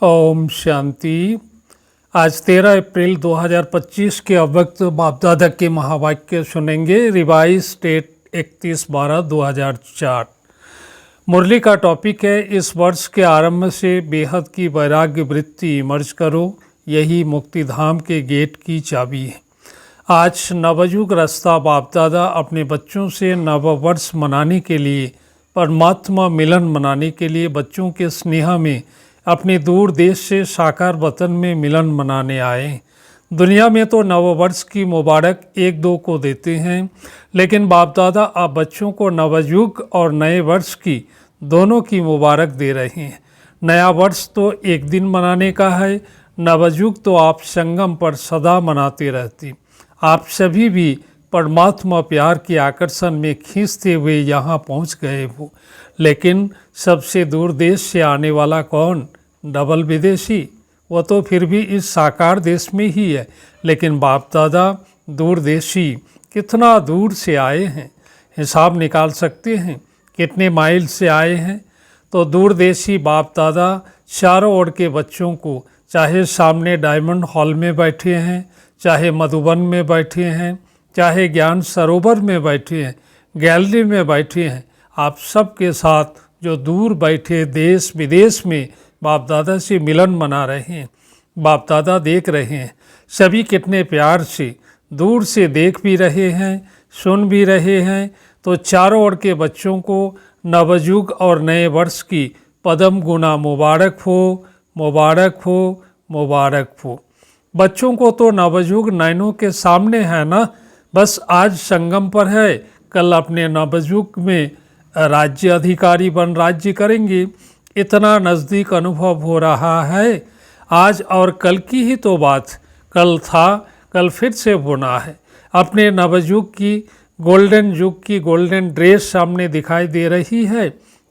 ओम शांति। आज 13 अप्रैल 2025 के अव्यक्त बाप दादा के महावाक्य सुनेंगे। Revise date 31/12/2004। मुरली का टॉपिक है, इस वर्ष के आरंभ से बेहद की वैराग्य वृत्ति इमर्ज करो, यही मुक्ति धाम के गेट की चाबी है। आज नवयुग रास्ता बाप दादा अपने बच्चों से नव वर्ष मनाने के लिए, परमात्मा मिलन मनाने के लिए बच्चों के स्नेह में अपने दूर देश से साकार वतन में मिलन मनाने आए। दुनिया में तो नववर्ष की मुबारक एक दो को देते हैं, लेकिन बाप दादा आप बच्चों को नवयुग और नए वर्ष की दोनों की मुबारक दे रहे हैं। नया वर्ष तो एक दिन मनाने का है, नवयुग तो आप संगम पर सदा मनाते रहते। आप सभी भी परमात्मा प्यार के आकर्षण में खींचते हुए यहाँ पहुँच गए हो, लेकिन सबसे दूर देश से आने वाला कौन? डबल विदेशी। वो तो फिर भी इस साकार देश में ही है, लेकिन बाप दादा दूरदेशी कितना दूर से आए हैं, हिसाब निकाल सकते हैं कितने माइल से आए हैं। तो दूरदेशी बाप दादा चारों ओर के बच्चों को, चाहे सामने डायमंड हॉल में बैठे हैं, चाहे मधुबन में बैठे हैं, चाहे ज्ञान सरोवर में बैठे हैं, गैलरी में बैठे हैं, आप सबके साथ जो दूर बैठे देश विदेश में बाप दादा से मिलन मना रहे हैं। बाप दादा देख रहे हैं, सभी कितने प्यार से दूर से देख भी रहे हैं, सुन भी रहे हैं। तो चारों ओर के बच्चों को नवयुग और नए वर्ष की पदम गुना मुबारक हो, मुबारक हो, मुबारक हो। बच्चों को तो नवयुग नैनों के सामने है ना, बस आज संगम पर है, कल अपने नवयुग में राज्य अधिकारी बन राज्य करेंगे। इतना नज़दीक अनुभव हो रहा है। आज और कल की ही तो बात, कल था, कल फिर से होना है। अपने नवयुग की गोल्डन युग की गोल्डन ड्रेस सामने दिखाई दे रही है,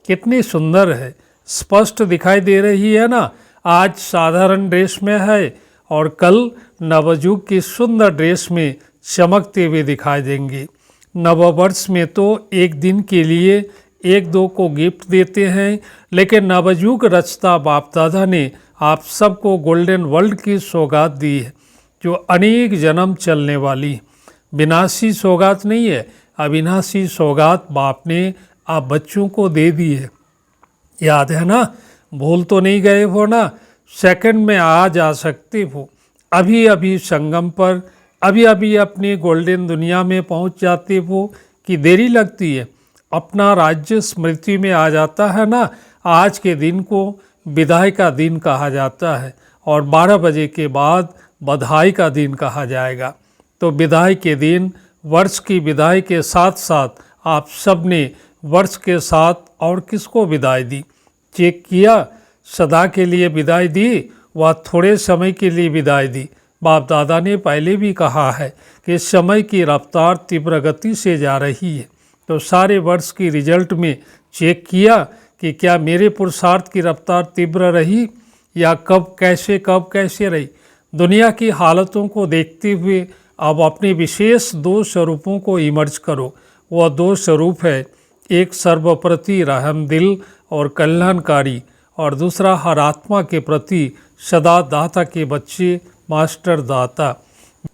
कितनी सुंदर है, स्पष्ट दिखाई दे रही है ना। आज साधारण ड्रेस में है और कल नवयुग की सुंदर ड्रेस में चमकते हुए दिखाई देंगे। नववर्ष में तो एक दिन के लिए एक दो को गिफ्ट देते हैं, लेकिन नवयुग रचता बाप दादा ने आप सबको गोल्डन वर्ल्ड की सौगात दी है, जो अनेक जन्म चलने वाली विनाशी सौगात नहीं है, अविनाशी सौगात बाप ने आप बच्चों को दे दी है। याद है ना? भूल तो नहीं गए हो ना? सेकंड में आ जा सकते हो, अभी अभी संगम पर, अभी अभी अपनी गोल्डन दुनिया में पहुंच जाते हो कि देरी लगती है? अपना राज्य स्मृति में आ जाता है ना। आज के दिन को विदाई का दिन कहा जाता है और 12 बजे के बाद बधाई का दिन कहा जाएगा। तो विदाई के दिन, वर्ष की विदाई के साथ साथ आप सब ने वर्ष के साथ और किसको विदाई दी? चेक किया? सदा के लिए विदाई दी व थोड़े समय के लिए विदाई दी? बाप दादा ने पहले भी कहा है कि समय की रफ्तार तीव्र गति से जा रही है। तो सारे वर्ष की रिजल्ट में चेक किया कि क्या मेरे पुरुषार्थ की रफ्तार तीव्र रही या कब कैसे रही? दुनिया की हालतों को देखते हुए अब अपने विशेष दो स्वरूपों को इमर्ज करो। वह दो स्वरूप है, एक सर्वप्रति रहमदिल और कल्याणकारी, और दूसरा हर आत्मा के प्रति सदा दाता के बच्चे, मास्टर दाता।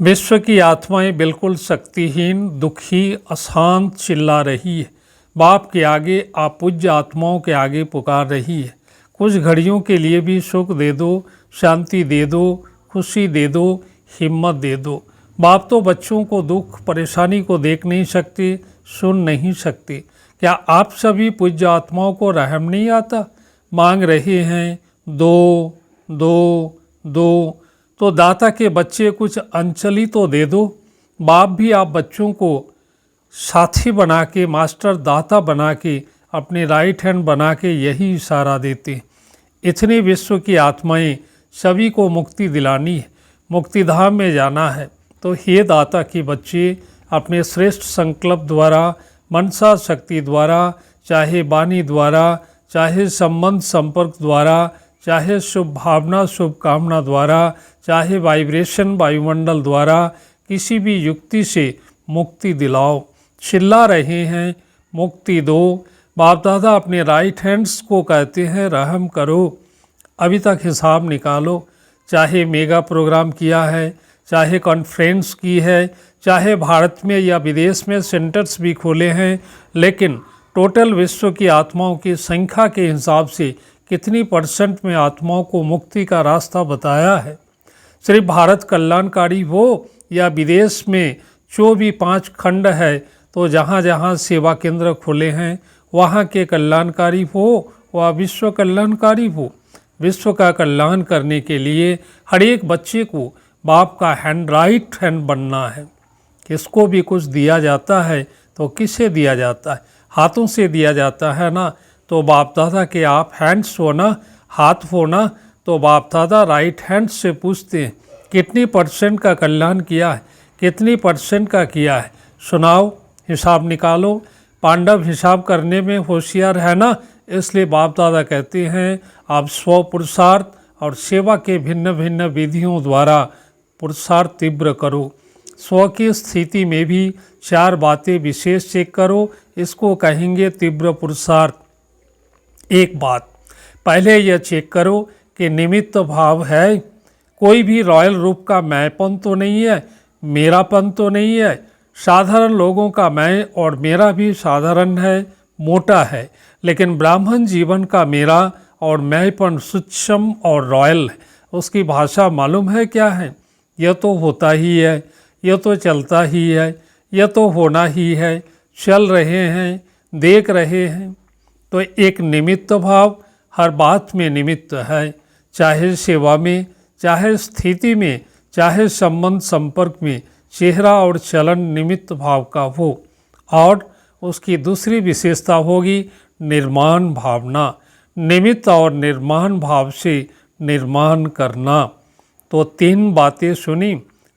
विश्व की आत्माएं बिल्कुल शक्तिहीन, दुखी, अशांत चिल्ला रही है। बाप के आगे, आप पूज्य आत्माओं के आगे पुकार रही है। कुछ घड़ियों के लिए भी सुख दे दो, शांति दे दो, खुशी दे दो, हिम्मत दे दो। बाप तो बच्चों को दुख परेशानी को देख नहीं सकते, सुन नहीं सकते। क्या आप सभी पूज्य आत्माओं को रहम नहीं आता? मांग रहे हैं दो दो दो, तो दाता के बच्चे कुछ अंचली तो दे दो। बाप भी आप बच्चों को साथी बना के, मास्टर दाता बना के, अपने राइट हैंड बना के यही इशारा देते। इतनी विश्व की आत्माएं सभी को मुक्ति दिलानी है, मुक्ति धाम में जाना है। तो हे दाता के बच्चे, अपने श्रेष्ठ संकल्प द्वारा, मनसा शक्ति द्वारा, चाहे वाणी द्वारा, चाहे संबंध संपर्क द्वारा, चाहे शुभ भावना शुभकामना द्वारा, चाहे वाइब्रेशन वायुमंडल द्वारा, किसी भी युक्ति से मुक्ति दिलाओ। चिल्ला रहे हैं मुक्ति दो। बाप दादा अपने राइट हैंड्स को कहते हैं रहम करो, अभी तक हिसाब निकालो, चाहे मेगा प्रोग्राम किया है, चाहे कॉन्फ्रेंस की है, चाहे भारत में या विदेश में सेंटर्स भी खोले हैं, लेकिन टोटल विश्व की आत्माओं की संख्या के हिसाब से कितनी परसेंट में आत्माओं को मुक्ति का रास्ता बताया है? सिर्फ भारत कल्याणकारी हो या विदेश में जो भी 5 खंड है, तो जहाँ जहाँ सेवा केंद्र खुले हैं वहाँ के कल्याणकारी हो व विश्व कल्याणकारी हो। विश्व का कल्याण करने के लिए हर एक बच्चे को बाप का राइट हैंड बनना है। किसको भी कुछ दिया जाता है तो किससे दिया जाता है? हाथों से दिया जाता है ना। तो बाप दादा के आप हैंड्स हो ना, हाथ हो ना, तो बाप दादा राइट हैंड से पूछते हैं कितनी परसेंट का कल्याण किया है, कितनी परसेंट का किया है, सुनाओ, हिसाब निकालो। पांडव हिसाब करने में होशियार है ना, इसलिए बाप दादा कहते हैं आप स्व पुरुषार्थ और सेवा के भिन्न भिन्न विधियों द्वारा पुरुषार्थ तीव्र करो। स्व की स्थिति में भी 4 बातें विशेष चेक करो, इसको कहेंगे तीव्र पुरुषार्थ। एक बात पहले यह चेक करो कि निमित्त भाव है, कोई भी रॉयल रूप का मैंपन तो नहीं है, मेरापन तो नहीं है। साधारण लोगों का मैं और मेरा भी साधारण है, मोटा है, लेकिन ब्राह्मण जीवन का मेरा और मैंपन सूक्ष्म और रॉयल है। उसकी भाषा मालूम है क्या है? यह तो होता ही है, यह तो चलता ही है, यह तो होना ही है, चल रहे हैं, देख रहे हैं। तो एक निमित्त भाव हर बात में निमित्त है, चाहे सेवा में, चाहे स्थिति में, चाहे संबंध संपर्क में, चेहरा और चलन निमित्त भाव का हो। और उसकी दूसरी विशेषता होगी निर्माण भावना, निमित्त और निर्माण भाव से निर्माण करना। तो 3 बातें सुनी,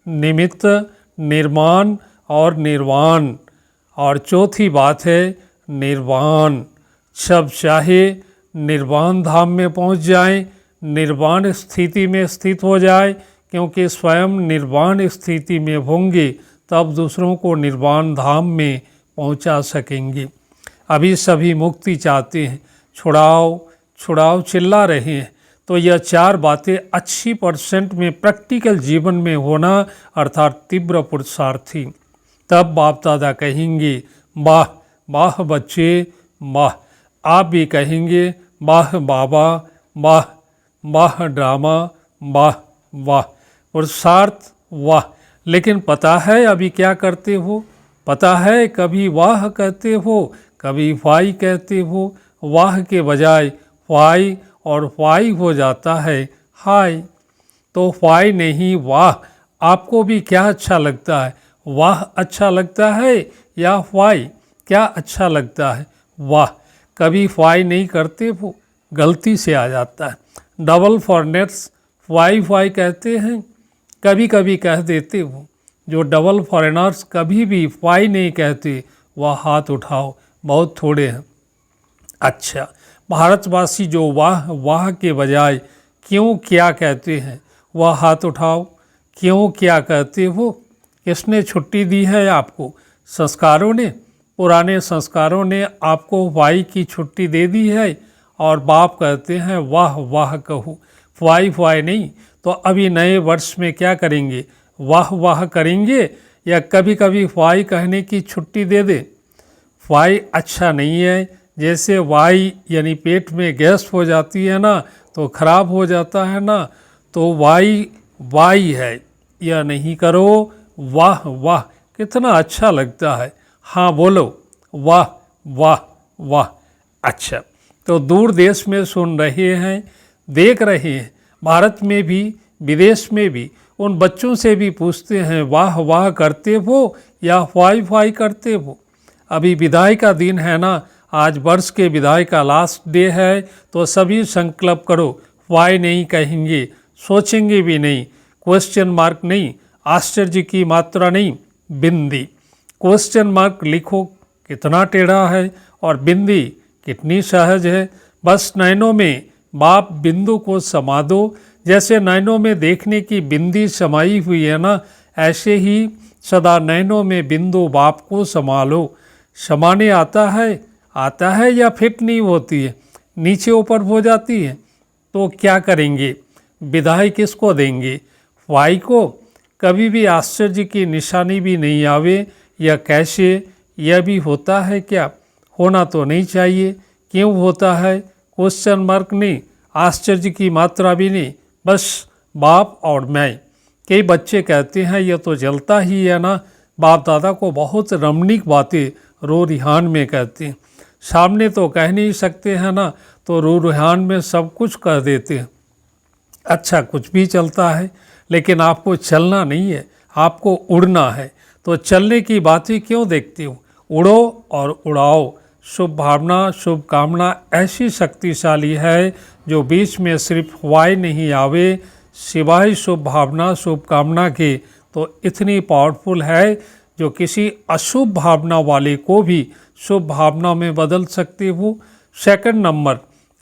निमित्त, निर्माण और निर्वाण। और चौथी बात है निर्वाण। सब चाहे निर्वाण धाम में पहुंच जाएं, निर्वाण स्थिति में स्थित हो जाए, क्योंकि स्वयं निर्वाण स्थिति में होंगे तब दूसरों को निर्वाण धाम में पहुंचा सकेंगे। अभी सभी मुक्ति चाहते हैं, छुड़ाओ छुड़ाओ चिल्ला रहे हैं। तो यह 4 बातें 80% में प्रैक्टिकल जीवन में होना, अर्थात तीव्र पुरुषार्थी। तब बाप दादा कहेंगे वाह वाह बच्चे वाह। आप भी कहेंगे वाह बाबा, वाह वाह ड्रामा, वाह वाह पुरुषार्थ, वाह। लेकिन पता है अभी क्या करते हो? पता है कभी वाह कहते हो, कभी वाई कहते हो। वाह के बजाय वाई और वाई हो जाता है हाय। तो वाई नहीं वाह। आपको भी क्या अच्छा लगता है? वाह अच्छा लगता है या वाई? क्या अच्छा लगता है? वाह। कभी वाई नहीं करते हो, गलती से आ जाता है। डबल फॉरेनर्स वाई वाई कहते हैं, कभी कभी कह देते हो। जो डबल फॉरेनर्स कभी भी वाई नहीं कहते वह हाथ उठाओ, बहुत थोड़े हैं। अच्छा, भारतवासी जो वाह वाह के बजाय क्यों क्या कहते हैं वह हाथ उठाओ। क्यों क्या कहते हो? किसने छुट्टी दी है आपको? संस्कारों ने, पुराने संस्कारों ने आपको वाई की छुट्टी दे दी है और बाप कहते हैं वाह वाह कहो, वाई वाई नहीं। तो अभी नए वर्ष में क्या करेंगे? वाह वाह करेंगे या कभी कभी वाई कहने की छुट्टी दे दे? वाई अच्छा नहीं है। जैसे वाई यानी पेट में गैस हो जाती है ना, तो खराब हो जाता है ना, तो वाई वाई है। यह नहीं करो। वाह वाह कितना अच्छा लगता है। हाँ बोलो वाह वाह वाह। अच्छा, तो दूर देश में सुन रहे हैं, देख रहे हैं, भारत में भी विदेश में भी उन बच्चों से भी पूछते हैं वाह वाह करते हो या वाई वाई करते हो? अभी विदाई का दिन है ना, आज वर्ष के विदाई का लास्ट डे है, तो सभी संकल्प करो वाई नहीं कहेंगे, सोचेंगे भी नहीं, क्वेश्चन मार्क नहीं, आश्चर्य की मात्रा नहीं, बिंदी। क्वेश्चन मार्क लिखो कितना टेढ़ा है और बिंदी कितनी सहज है। बस नैनों में बाप बिंदु को समा दो। जैसे नैनों में देखने की बिंदी समाई हुई है ना, ऐसे ही सदा नैनों में बिंदु बाप को समा लो। समाने आता है या फिट नहीं होती है, नीचे ऊपर हो जाती है? तो क्या करेंगे? विदाई किसको देंगे? वाई को? कभी भी आश्चर्य की निशानी भी नहीं आवे या कैसे? यह भी होता है क्या? होना तो नहीं चाहिए। क्यों होता है? क्वेश्चन मार्क नहीं, आश्चर्य की मात्रा भी नहीं, बस बाप और मैं। कई बच्चे कहते हैं यह तो जलता ही है ना। बाप दादा को बहुत रमणीक बातें रो रिहान में कहते हैं। सामने तो कह नहीं सकते हैं ना, तो रो रिहान में सब कुछ कह देते हैं। अच्छा, कुछ भी चलता है, लेकिन आपको चलना नहीं है, आपको उड़ना है। तो चलने की बातें क्यों देखते हो? उड़ो और उड़ाओ। शुभ भावना, शुभ कामना ऐसी शक्तिशाली है जो बीच में सिर्फ वाई नहीं आवे सिवाय शुभ भावना शुभ कामना के, तो इतनी पावरफुल है जो किसी अशुभ भावना वाले को भी शुभ भावना में बदल सकते हो। सेकंड नंबर,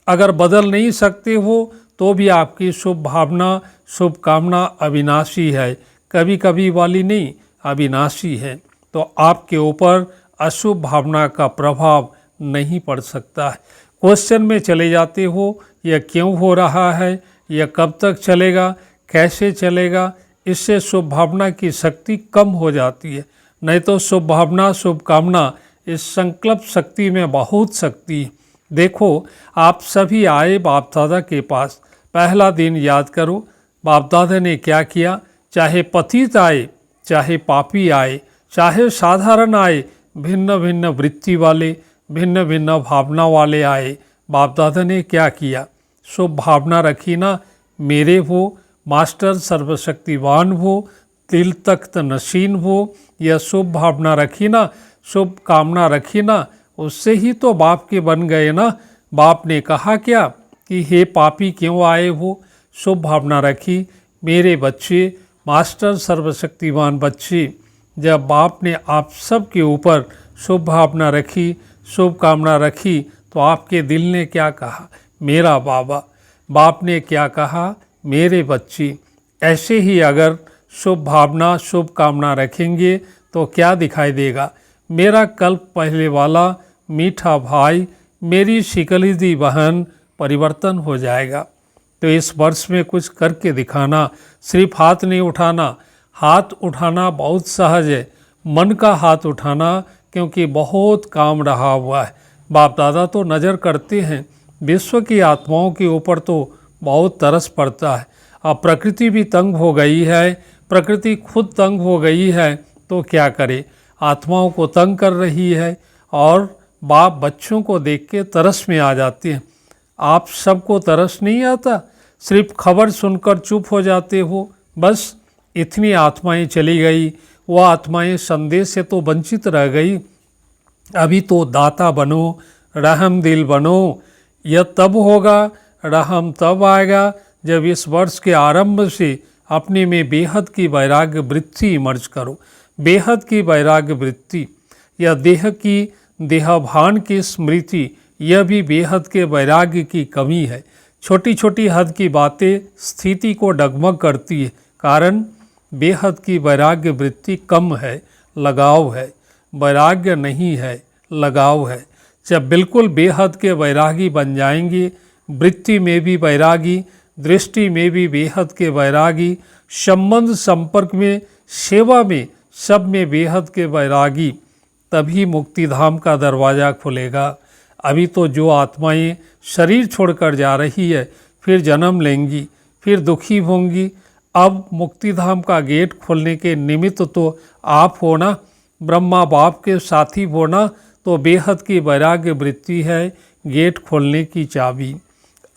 अगर बदल नहीं सकते हो तो भी आपकी शुभ भावना शुभ कामना अविनाशी है, कभी कभी वाली नहीं, अविनाशी है। तो आपके ऊपर अशुभ भावना का प्रभाव नहीं पड़ सकता है। क्वेश्चन में चले जाते हो, यह क्यों हो रहा है, यह कब तक चलेगा, कैसे चलेगा? इससे शुभ भावना की शक्ति कम हो जाती है। नहीं तो शुभ भावना शुभ कामना इस संकल्प शक्ति में बहुत शक्ति है। देखो, आप सभी आए बाप दादा के पास, पहला दिन याद करो बाप दादा ने क्या किया। चाहे पतित आए, चाहे पापी आए, चाहे साधारण आए, भिन्न भिन्न वृत्ति वाले, भिन्न भिन्न भावना वाले आए, बाप दादा ने क्या किया? शुभ भावना रखी ना, मेरे हो, मास्टर सर्वशक्तिवान हो, दिल तख्त नशीन हो, यह शुभ भावना रखी ना, शुभ कामना रखी ना, उससे ही तो बाप के बन गए ना। बाप ने कहा क्या कि हे पापी क्यों आए हो? शुभ भावना रखी, मेरे बच्चे, मास्टर सर्वशक्तिवान बच्चे। जब बाप ने आप सब के ऊपर शुभ भावना रखी, शुभ कामना रखी, तो आपके दिल ने क्या कहा? मेरा बाबा। बाप ने क्या कहा? मेरे बच्चे। ऐसे ही अगर शुभ भावना शुभ कामना रखेंगे तो क्या दिखाई देगा? मेरा कल्प पहले वाला मीठा भाई, मेरी शिकलीदी बहन परिवर्तन हो जाएगा। तो इस वर्ष में कुछ करके दिखाना, सिर्फ हाथ नहीं उठाना। हाथ उठाना बहुत सहज है, मन का हाथ उठाना, क्योंकि बहुत काम रहा हुआ है। बाप दादा तो नज़र करते हैं, विश्व की आत्माओं के ऊपर तो बहुत तरस पड़ता है। अब प्रकृति भी तंग हो गई है, प्रकृति खुद तंग हो गई है, तो क्या करे? आत्माओं को तंग कर रही है और बाप बच्चों को देख के तरस में आ जाते हैं। आप सबको तरस नहीं आता, सिर्फ खबर सुनकर चुप हो जाते हो। बस इतनी आत्माएं चली गई, वो आत्माएं संदेश से तो वंचित रह गई। अभी तो दाता बनो, रहम दिल बनो। यह तब होगा, रहम तब आएगा जब इस वर्ष के आरंभ से अपने में बेहद की वैराग्य वृत्ति इमर्ज करो। बेहद की वैराग्य वृत्ति, यह देह की देहभान की स्मृति, यह भी बेहद के वैराग्य की कमी है। छोटी छोटी हद की बातें स्थिति को डगमग करती है, कारण बेहद की वैराग्य वृत्ति कम है, लगाव है। वैराग्य नहीं है, लगाव है। जब बिल्कुल बेहद के वैरागी बन जाएंगे, वृत्ति में भी वैरागी, दृष्टि में भी बेहद के वैरागी, संबंध संपर्क में, सेवा में, सब में बेहद के वैरागी, तभी मुक्तिधाम का दरवाज़ा खुलेगा। अभी तो जो आत्माएं शरीर छोड़कर जा रही है, फिर जन्म लेंगी, फिर दुखी होंगी। अब मुक्तिधाम का गेट खोलने के निमित्त तो आप हो ना, ब्रह्मा बाप के साथी हो ना, तो बेहद की वैराग्य वृत्ति है गेट खोलने की चाबी।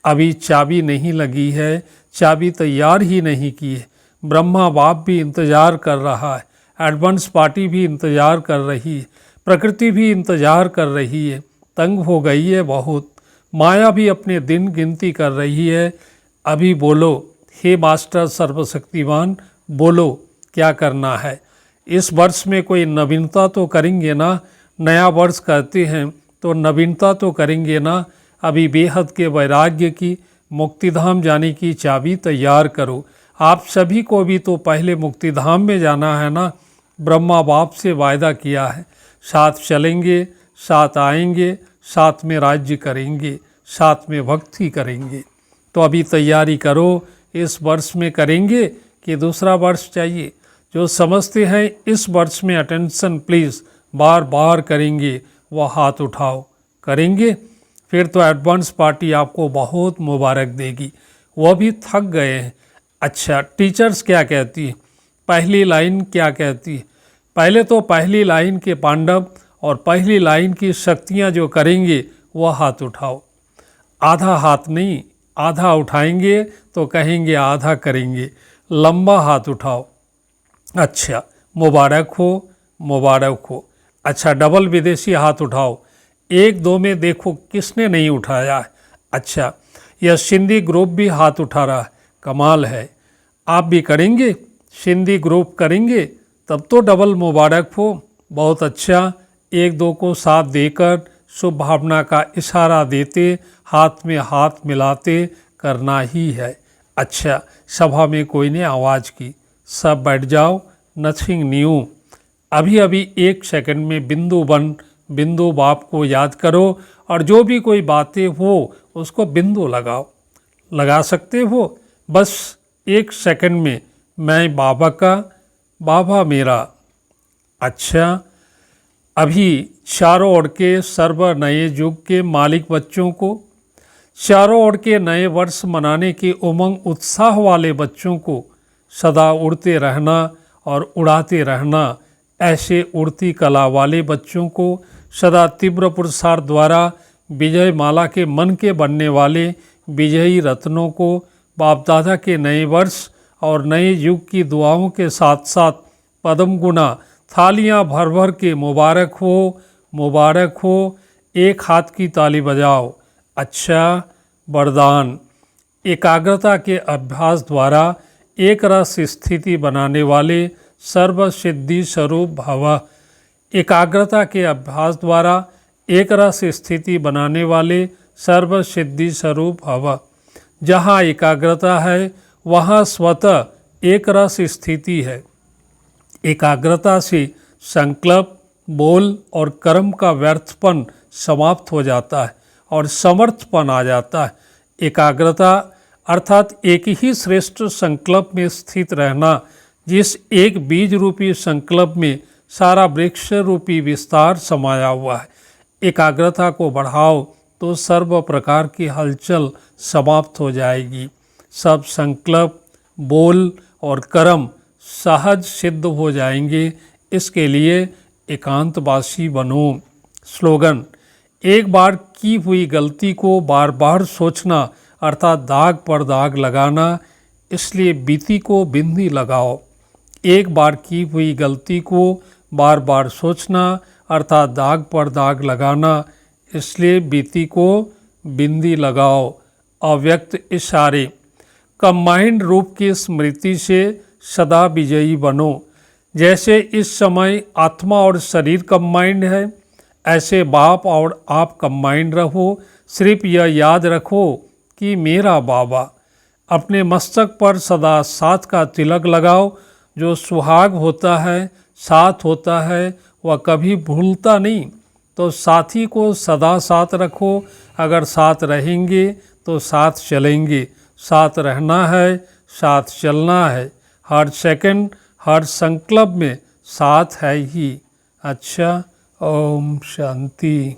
अभी चाबी नहीं लगी है, चाबी तैयार ही नहीं की है। ब्रह्मा बाप भी इंतज़ार कर रहा है, एडवांस पार्टी भी इंतज़ार कर रही है, प्रकृति भी इंतज़ार कर रही है। तंग हो गई है बहुत, माया भी अपने दिन गिनती कर रही है। अभी बोलो, हे मास्टर सर्वशक्तिवान, बोलो क्या करना है? इस वर्ष में कोई नवीनता तो करेंगे ना? नया वर्ष कहते हैं तो नवीनता तो करेंगे ना? अभी बेहद के वैराग्य की, मुक्तिधाम जाने की चाबी तैयार करो। आप सभी को भी तो पहले मुक्तिधाम में जाना है ना। ब्रह्मा बाप से वायदा किया है, साथ चलेंगे, साथ आएंगे, साथ में राज्य करेंगे, साथ में भक्ति करेंगे। तो अभी तैयारी करो, इस वर्ष में करेंगे कि दूसरा वर्ष चाहिए। जो समझते हैं इस वर्ष में अटेंशन प्लीज़ बार बार करेंगे, वह हाथ उठाओ। करेंगे? फिर तो एडवांस पार्टी आपको बहुत मुबारक देगी। वह भी थक गए हैं। अच्छा, टीचर्स क्या कहती है, पहली लाइन क्या कहती है? पहले तो पहली लाइन के पांडव और पहली लाइन की शक्तियाँ जो करेंगे वह हाथ उठाओ। आधा हाथ नहीं, आधा उठाएंगे तो कहेंगे आधा करेंगे। लंबा हाथ उठाओ। अच्छा, मुबारक हो, मुबारक हो। अच्छा, डबल विदेशी हाथ उठाओ। एक दो में देखो किसने नहीं उठाया है। अच्छा, यह सिंधी ग्रुप भी हाथ उठा रहा है, कमाल है। आप भी करेंगे? सिंधी ग्रुप करेंगे तब तो डबल मुबारक हो। बहुत अच्छा। एक दो को साथ देकर शुभ भावना का इशारा देते, हाथ में हाथ मिलाते करना ही है। अच्छा, सभा में कोई ने आवाज़ की, सब बैठ जाओ, नथिंग न्यू। अभी अभी 1 सेकंड में बिंदु बन, बिंदु बाप को याद करो और जो भी कोई बातें हो उसको बिंदु लगाओ। लगा सकते हो? बस 1 सेकंड में मैं बाबा का, बाबा मेरा। अच्छा, अभी चारों ओर के सर्व नए युग के मालिक बच्चों को, चारों ओर के नए वर्ष मनाने के उमंग उत्साह वाले बच्चों को सदा उड़ते रहना और उड़ाते रहना, ऐसे उड़ती कला वाले बच्चों को सदा तीव्र पुरुषार्थ द्वारा विजय माला के मन के बनने वाले विजयी रत्नों को बाप दादा के नए वर्ष और नए युग की दुआओं के साथ साथ पद्म गुना थालियां भर भर के मुबारक हो, मुबारक हो। एक हाथ की ताली बजाओ। अच्छा, वरदान। एकाग्रता के अभ्यास द्वारा एक रस स्थिति बनाने वाले सर्व सिद्धि स्वरूप भव। एकाग्रता के अभ्यास द्वारा एक रस स्थिति बनाने वाले सर्व सिद्धि स्वरूप भव। जहाँ एकाग्रता है वहाँ स्वतः एक रस स्थिति है। एकाग्रता से संकल्प, बोल और कर्म का व्यर्थपन समाप्त हो जाता है और समर्थपन आ जाता है। एकाग्रता अर्थात एक ही श्रेष्ठ संकल्प में स्थित रहना, जिस एक बीज रूपी संकल्प में सारा वृक्ष रूपी विस्तार समाया हुआ है। एकाग्रता को बढ़ाओ तो सर्व प्रकार की हलचल समाप्त हो जाएगी। सब संकल्प, बोल और कर्म सहज सिद्ध हो जाएंगे। इसके लिए एकांतवासी बनो। स्लोगन। एक बार की हुई गलती को बार बार सोचना अर्थात दाग पर दाग लगाना, इसलिए बीती को बिंदी लगाओ। एक बार की हुई गलती को बार बार सोचना अर्थात दाग पर दाग लगाना, इसलिए बीती को बिंदी लगाओ। अव्यक्त इशारे। कंबाइंड रूप की स्मृति से सदा विजयी बनो। जैसे इस समय आत्मा और शरीर कंबाइंड है, ऐसे बाप और आप कंबाइंड रहो। सिर्फ यह याद रखो कि मेरा बाबा। अपने मस्तक पर सदा साथ का तिलक लगाओ। जो सुहाग होता है, साथ होता है, वह कभी भूलता नहीं। तो साथी को सदा साथ रखो। अगर साथ रहेंगे तो साथ चलेंगे। साथ रहना है, साथ चलना है। हर सेकंड, हर संकल्प में साथ है ही। अच्छा, ओम शांति।